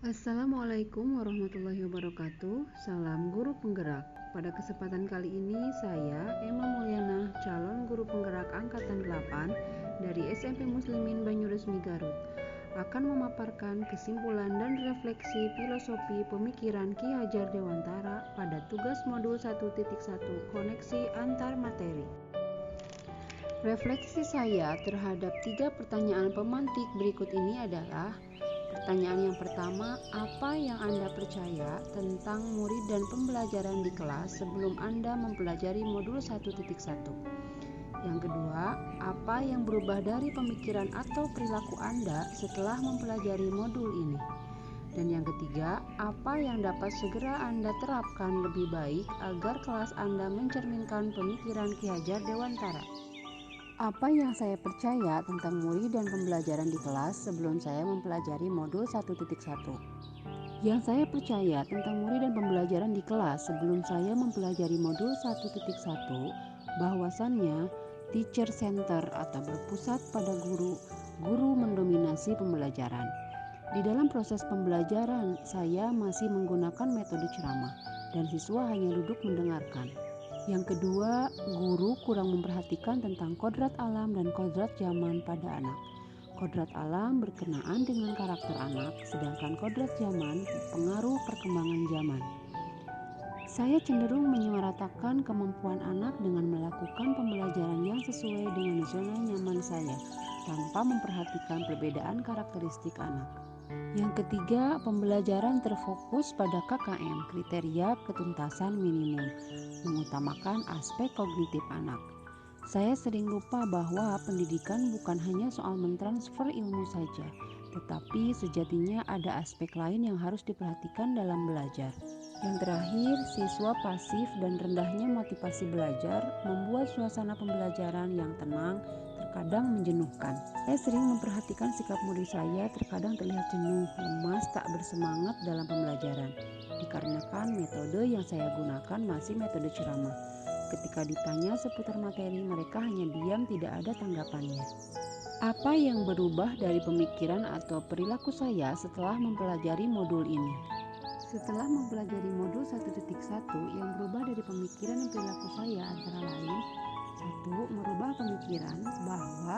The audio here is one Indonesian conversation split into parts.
Assalamualaikum warahmatullahi wabarakatuh. Salam guru penggerak. Pada kesempatan kali ini saya Emma Mulyana, calon guru penggerak angkatan 8 dari SMP Muslimin Banyuresmi Garut, akan memaparkan kesimpulan dan refleksi filosofi pemikiran Ki Hajar Dewantara pada tugas modul 1.1 koneksi antar materi. Refleksi saya terhadap 3 pertanyaan pemantik berikut ini adalah: pertanyaan yang pertama, apa yang Anda percaya tentang murid dan pembelajaran di kelas sebelum Anda mempelajari modul 1.1? Yang kedua, apa yang berubah dari pemikiran atau perilaku Anda setelah mempelajari modul ini? Dan yang ketiga, apa yang dapat segera Anda terapkan lebih baik agar kelas Anda mencerminkan pemikiran Ki Hajar Dewantara? Apa yang saya percaya tentang murid dan pembelajaran di kelas sebelum saya mempelajari modul 1.1? Yang saya percaya tentang murid dan pembelajaran di kelas sebelum saya mempelajari modul 1.1 bahwasannya teacher center atau berpusat pada guru mendominasi pembelajaran. Di dalam proses pembelajaran, saya masih menggunakan metode ceramah dan siswa hanya duduk mendengarkan. Yang kedua, guru kurang memperhatikan tentang kodrat alam dan kodrat zaman pada anak. Kodrat alam berkenaan dengan karakter anak, sedangkan kodrat zaman pengaruh perkembangan zaman. Saya cenderung menyamaratakan kemampuan anak dengan melakukan pembelajaran yang sesuai dengan zona nyaman saya, tanpa memperhatikan perbedaan karakteristik anak. Yang ketiga, pembelajaran terfokus pada KKM, kriteria ketuntasan minimum, mengutamakan aspek kognitif anak. Saya sering lupa bahwa pendidikan bukan hanya soal mentransfer ilmu saja, tetapi sejatinya ada aspek lain yang harus diperhatikan dalam belajar. Yang terakhir, siswa pasif dan rendahnya motivasi belajar membuat suasana pembelajaran yang tenang terkadang menjenuhkan. Saya sering memperhatikan sikap murid saya terkadang terlihat jenuh, lemas, tak bersemangat dalam pembelajaran, dikarenakan metode yang saya gunakan masih metode ceramah. Ketika ditanya seputar materi, mereka hanya diam, tidak ada tanggapannya. Apa yang berubah dari pemikiran atau perilaku saya setelah mempelajari modul ini? Setelah mempelajari modul 1.1, yang berubah dari pemikiran dan perilaku saya antara lain: 1. Merubah pemikiran bahwa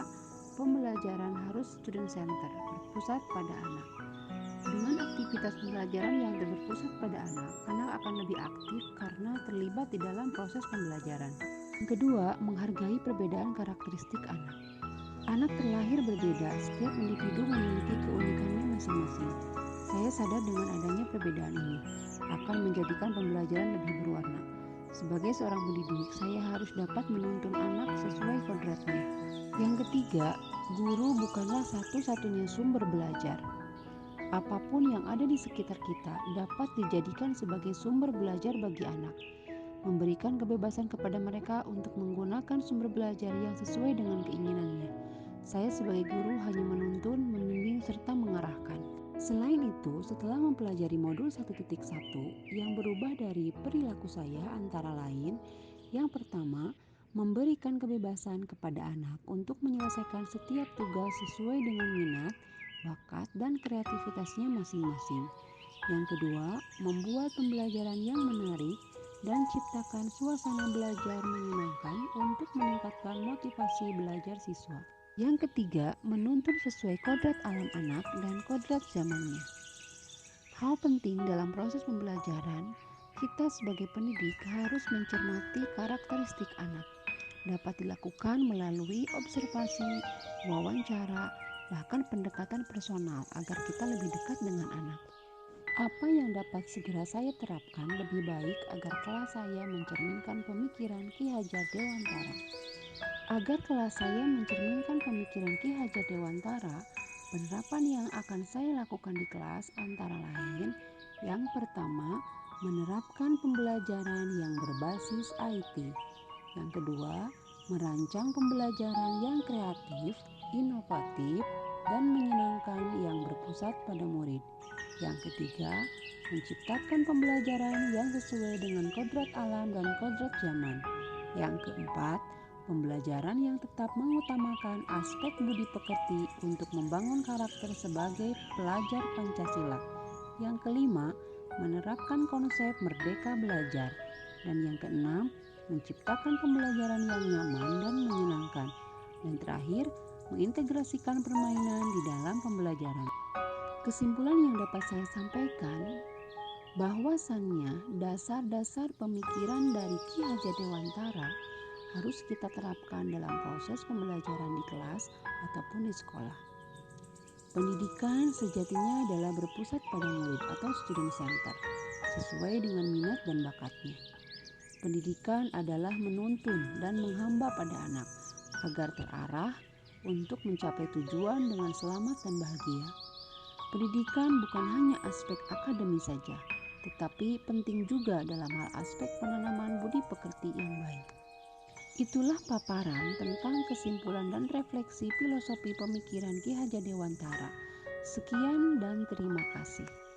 pembelajaran harus student center, berpusat pada anak. Dengan aktivitas pembelajaran yang berpusat pada anak akan lebih aktif karena terlibat di dalam proses pembelajaran. Yang kedua, menghargai perbedaan karakteristik anak. Anak terlahir berbeda, setiap individu memiliki keunikannya masing-masing. Saya sadar dengan adanya perbedaan ini akan menjadikan pembelajaran lebih berwarna. Sebagai seorang pendidik, saya harus dapat menuntun anak sesuai kodratnya. Yang ketiga, guru bukanlah satu-satunya sumber belajar. Apapun yang ada di sekitar kita dapat dijadikan sebagai sumber belajar bagi anak. Memberikan kebebasan kepada mereka untuk menggunakan sumber belajar yang sesuai dengan keinginannya. Saya sebagai guru hanya menuntun, membimbing, serta mengarahkan. Selain itu, setelah mempelajari modul 1.1, yang berubah dari perilaku saya antara lain: yang pertama, memberikan kebebasan kepada anak untuk menyelesaikan setiap tugas sesuai dengan minat, bakat, dan kreativitasnya masing-masing. Yang kedua, membuat pembelajaran yang menarik dan ciptakan suasana belajar menyenangkan untuk meningkatkan motivasi belajar siswa. Yang ketiga, menuntun sesuai kodrat alam anak dan kodrat zamannya. Hal penting dalam proses pembelajaran, kita sebagai pendidik harus mencermati karakteristik anak. Dapat dilakukan melalui observasi, wawancara, bahkan pendekatan personal agar kita lebih dekat dengan anak. Apa yang dapat segera saya terapkan lebih baik agar kelas saya mencerminkan pemikiran Ki Hajar Dewantara? Agar kelas saya mencerminkan pemikiran Ki Hajar Dewantara, penerapan yang akan saya lakukan di kelas antara lain: yang pertama, menerapkan pembelajaran yang berbasis IT. Yang kedua, merancang pembelajaran yang kreatif, inovatif, dan menyenangkan yang berpusat pada murid. Yang ketiga, menciptakan pembelajaran yang sesuai dengan kodrat alam dan kodrat zaman. Yang keempat, pembelajaran yang tetap mengutamakan aspek budi pekerti untuk membangun karakter sebagai pelajar Pancasila. Yang kelima, menerapkan konsep merdeka belajar. Dan yang keenam, menciptakan pembelajaran yang nyaman dan menyenangkan. Dan terakhir, mengintegrasikan permainan di dalam pembelajaran. Kesimpulan yang dapat saya sampaikan, bahwasannya dasar-dasar pemikiran dari Ki Hajar Dewantara harus kita terapkan dalam proses pembelajaran di kelas ataupun di sekolah. Pendidikan sejatinya adalah berpusat pada murid atau student center, sesuai dengan minat dan bakatnya. Pendidikan adalah menuntun dan menghamba pada anak agar terarah untuk mencapai tujuan dengan selamat dan bahagia. Pendidikan bukan hanya aspek akademis saja, tetapi penting juga dalam hal aspek penanaman budi pekerti yang baik. Itulah paparan tentang kesimpulan dan refleksi filosofi pemikiran Ki Hajar Dewantara. Sekian dan terima kasih.